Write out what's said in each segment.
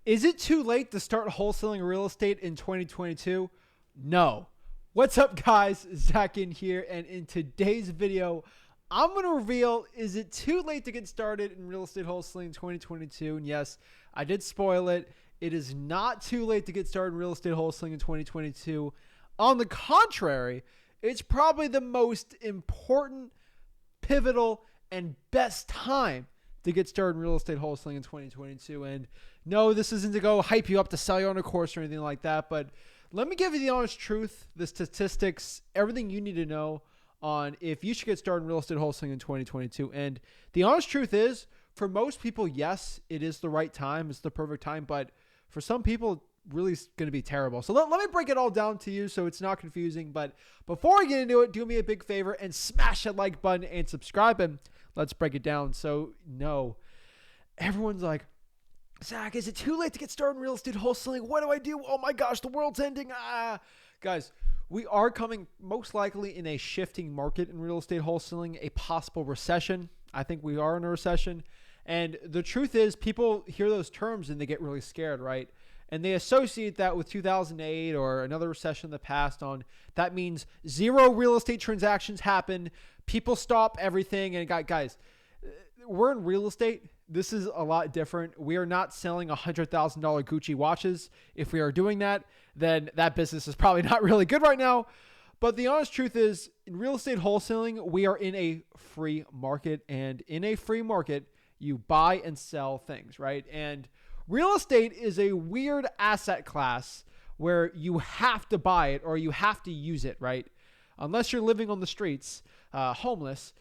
Is it too late to start wholesaling real estate in 2022? No. What's up, guys? Zach in here, and in today's video, I'm going to reveal, is it too late to get started in real estate wholesaling in 2022? And yes, I did spoil it. It is not too late to get started in real estate wholesaling in 2022. On the contrary, it's probably the most important, pivotal, and best time to get started in real estate wholesaling in 2022. And no, this isn't to go hype you up to sell you on a course or anything like that, but let me give you the honest truth, the statistics, everything you need to know on if you should get started in real estate wholesaling in 2022. And the honest truth is, for most people, yes, it is the right time. It's the perfect time. But for some people, really is going to be terrible. So let me break it all down to you so it's not confusing. But before I get into it, do me a big favor and smash that like button and subscribe, and let's break it down. So no, everyone's like, Zach, is it too late to get started in real estate wholesaling? What do I do? Oh my gosh, the world's ending. Guys, we are coming most likely in a shifting market in real estate wholesaling, a possible recession. I think we are in a recession. And the truth is, people hear those terms and they get really scared, right? And they associate that with 2008 or another recession in the past. On that means zero real estate transactions happen. People stop everything. And guys, we're in real estate. This is a lot different. We are not selling $100,000 Gucci watches. If we are doing that, then that business is probably not really good right now. But the honest truth is, in real estate wholesaling, we are in a free market. And in a free market, you buy and sell things, right? And real estate is a weird asset class where you have to buy it or you have to use it, right? Unless you're living on the streets, homeless,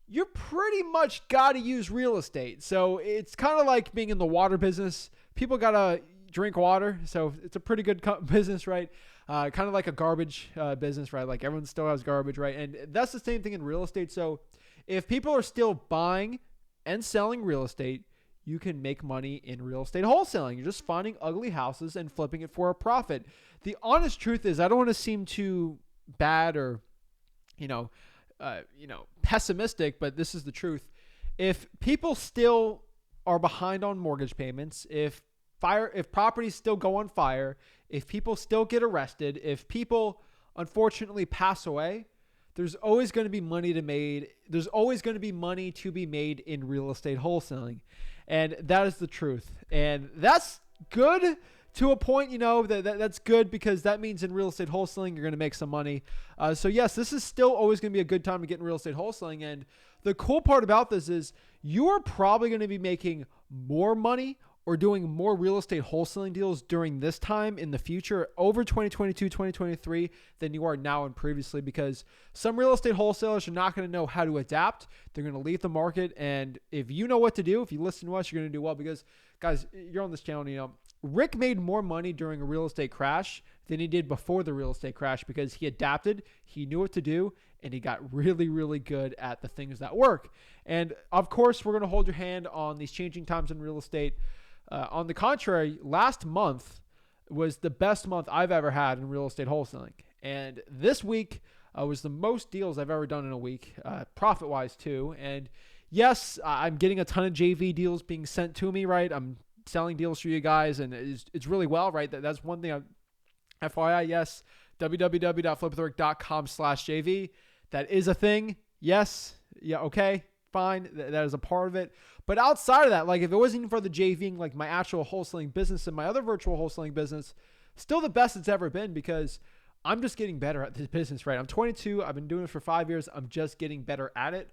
you're pretty much got to use real estate. So it's kind of like being in the water business. People got to drink water. So it's a pretty good business, right? Kind of like a garbage business, right? Like everyone still has garbage, right? And that's the same thing in real estate. So if people are still buying and selling real estate, you can make money in real estate wholesaling. You're just finding ugly houses and flipping it for a profit. The honest truth is, I don't want to seem too bad or, pessimistic, but this is the truth. If people still are behind on mortgage payments, if properties still go on fire, if people still get arrested, if people unfortunately pass away, there's always going to be money to made. There's always going to be money to be made in real estate wholesaling. And that is the truth. And that's good to a point, that's good because that means in real estate wholesaling, you're going to make some money. So yes, this is still always going to be a good time to get in real estate wholesaling. And the cool part about this is you are probably going to be making more money or doing more real estate wholesaling deals during this time in the future over 2022, 2023 than you are now and previously, because some real estate wholesalers are not going to know how to adapt. They're going to leave the market. And if you know what to do, if you listen to us, you're going to do well, because guys, you're on this channel, Rick made more money during a real estate crash than he did before the real estate crash because he adapted, he knew what to do, and he got really, really good at the things that work. And of course, we're going to hold your hand on these changing times in real estate. On the contrary, last month was the best month I've ever had in real estate wholesaling. And this week was the most deals I've ever done in a week, profit-wise too. And yes, I'm getting a ton of JV deals being sent to me, right? I'm selling deals for you guys, and it's really well, right? That's one thing. FYI, yes, www.flipwithrick.com/JV. That is a thing. Yes. Yeah. Okay. Fine. That is a part of it. But outside of that, like if it wasn't even for the JVing, like my actual wholesaling business and my other virtual wholesaling business, still the best it's ever been because I'm just getting better at this business, right? I'm 22. I've been doing it for 5 years. I'm just getting better at it.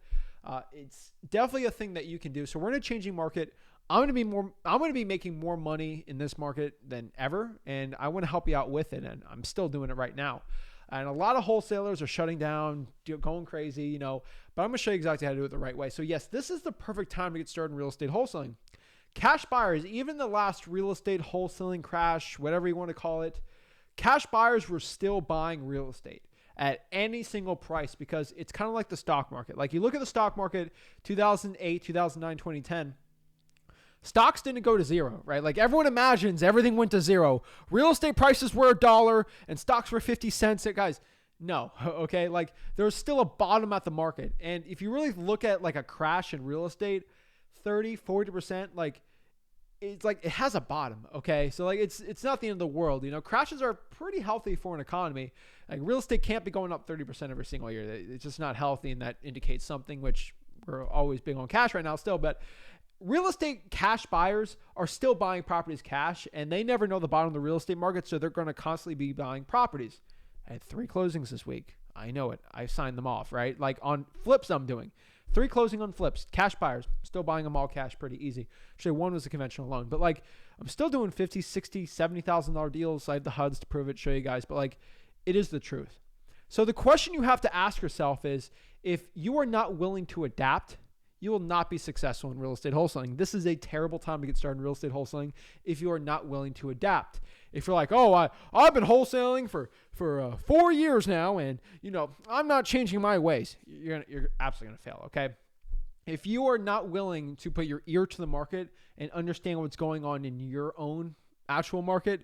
It's definitely a thing that you can do. So we're in a changing market. I'm going to be making more money in this market than ever. And I want to help you out with it. And I'm still doing it right now. And a lot of wholesalers are shutting down, going crazy, but I'm going to show you exactly how to do it the right way. So yes, this is the perfect time to get started in real estate wholesaling. Cash buyers, even the last real estate wholesaling crash, whatever you want to call it, cash buyers were still buying real estate at any single price because it's kind of like the stock market. Like you look at the stock market, 2008, 2009, 2010, stocks didn't go to zero, right? Like everyone imagines everything went to zero. Real estate prices were $1 and stocks were 50 cents. Guys, no, okay? Like there's still a bottom at the market. And if you really look at like a crash in real estate, 30, 40%, like it's like it has a bottom. Okay. So like it's not the end of the world. Crashes are pretty healthy for an economy. Like real estate can't be going up 30% every single year. It's just not healthy. And that indicates something, which we're always big on cash right now still, but real estate cash buyers are still buying properties cash, and they never know the bottom of the real estate market. So they're going to constantly be buying properties. I had 3 closings this week. I know it. I signed them off, right? Like on flips I'm doing. 3 closing on flips, cash buyers, still buying them all cash pretty easy. Actually, 1 was a conventional loan, but like I'm still doing $50,000, $60,000, $70,000 deals. I have the HUDs to prove it, show you guys, but like it is the truth. So the question you have to ask yourself is, if you are not willing to adapt, you will not be successful in real estate wholesaling. This is a terrible time to get started in real estate wholesaling if you are not willing to adapt. If you're like, oh, I've been wholesaling for 4 years now, and I'm not changing my ways, you're absolutely gonna fail. Okay. If you are not willing to put your ear to the market and understand what's going on in your own actual market,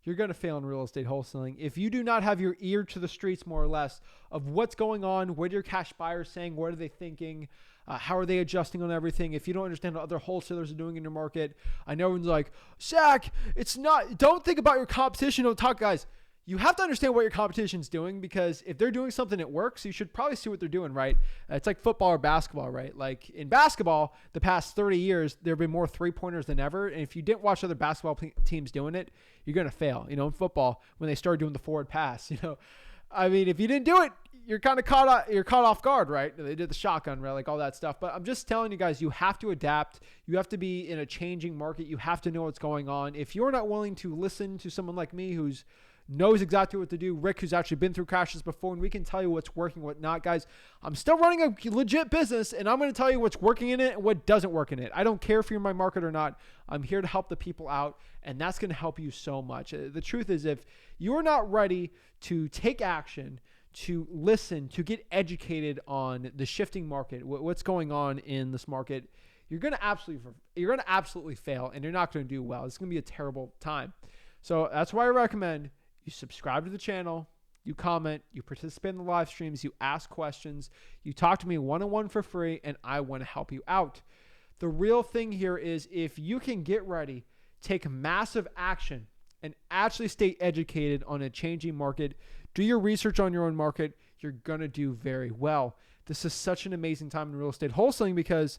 you're going to fail in real estate wholesaling. If you do not have your ear to the streets, more or less, of what's going on, what are your cash buyers saying, what are they thinking, how are they adjusting on everything? If you don't understand what other wholesalers are doing in your market, I know everyone's like, Zach, don't think about your competition. Don't talk, guys. You have to understand what your competition's doing, because if they're doing something that works, you should probably see what they're doing, right? It's like football or basketball, right? Like in basketball, the past 30 years, there have been more 3-pointers than ever. And if you didn't watch other basketball teams doing it, you're going to fail. In football, when they started doing the forward pass, I mean, if you didn't do it, you're kind of caught off guard, right? They did the shotgun, right? Like all that stuff. But I'm just telling you guys, you have to adapt. You have to be in a changing market. You have to know what's going on. If you're not willing to listen to someone like me who's knows exactly what to do, Rick, who's actually been through crashes before, and we can tell you what's working, what not, guys. I'm still running a legit business, and I'm going to tell you what's working in it and what doesn't work in it. I don't care if you're in my market or not. I'm here to help the people out, and that's going to help you so much. The truth is, if you're not ready to take action, to listen, to get educated on the shifting market, what's going on in this market, you're going to absolutely fail, and you're not going to do well. It's going to be a terrible time. So that's why I recommend you subscribe to the channel, you comment, you participate in the live streams, you ask questions, you talk to me one-on-one for free, and I want to help you out. The real thing here is, if you can get ready, take massive action, and actually stay educated on a changing market, do your research on your own market, you're going to do very well. This is such an amazing time in real estate wholesaling, because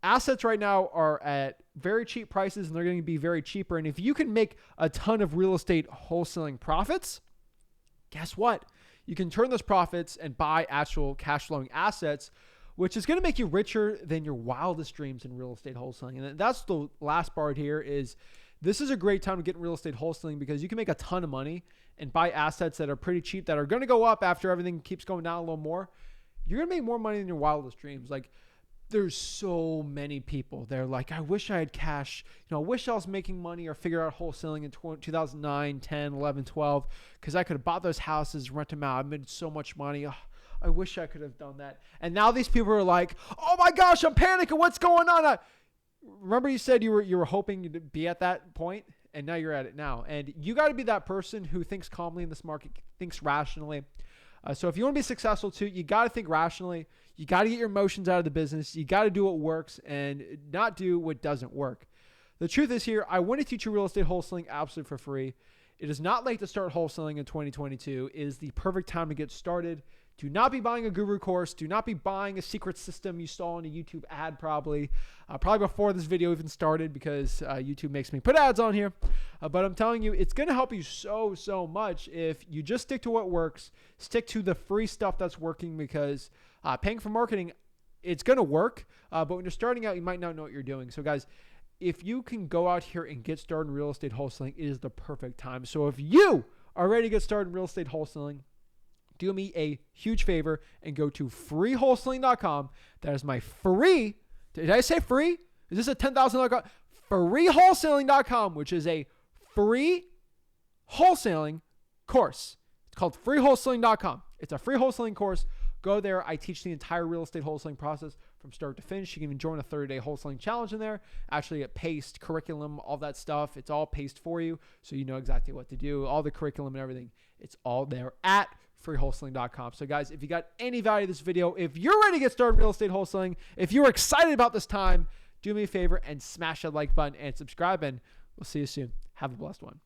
assets right now are at very cheap prices, and they're going to be very cheaper. And if you can make a ton of real estate wholesaling profits, guess what? You can turn those profits and buy actual cash flowing assets, which is going to make you richer than your wildest dreams in real estate wholesaling. And that's the last part here is, this is a great time to get in real estate wholesaling, because you can make a ton of money and buy assets that are pretty cheap, that are going to go up after everything keeps going down a little more. You're going to make more money than your wildest dreams. Like, there's so many people, they're like, I wish I had cash. I wish I was making money or figure out wholesaling in 2009, 10, 11, 12, because I could have bought those houses, rent them out. I made so much money. Oh, I wish I could have done that. And now these people are like, oh my gosh, I'm panicking. What's going on? Remember you said you were hoping to be at that point, and now you're at it now. And you got to be that person who thinks calmly in this market, thinks rationally. So if you want to be successful too, you got to think rationally. You got to get your emotions out of the business. You got to do what works and not do what doesn't work. The truth is here, I want to teach you real estate wholesaling absolutely for free. It is not late to start wholesaling in 2022. It is the perfect time to get started. Do not be buying a guru course. Do not be buying a secret system you saw in a YouTube ad probably before this video even started, because YouTube makes me put ads on here. But I'm telling you, it's going to help you so much if you just stick to what works, stick to the free stuff that's working, because paying for marketing, it's going to work. But when you're starting out, you might not know what you're doing. So guys, if you can go out here and get started in real estate wholesaling, it is the perfect time. So if you are ready to get started in real estate wholesaling, do me a huge favor and go to freewholesaling.com. That is my free. Did I say free? Is this a $10,000? Freewholesaling.com, which is a free wholesaling course. It's called freewholesaling.com. It's a free wholesaling course. Go there. I teach the entire real estate wholesaling process from start to finish. You can even join a 30-day wholesaling challenge in there. Actually, get paced, curriculum, all that stuff. It's all paced for you, so you know exactly what to do. All the curriculum and everything. It's all there at freewholesaling.com. So guys, if you got any value of this video, if you're ready to get started in real estate wholesaling, if you're excited about this time, do me a favor and smash that like button and subscribe, and we'll see you soon. Have a blessed one.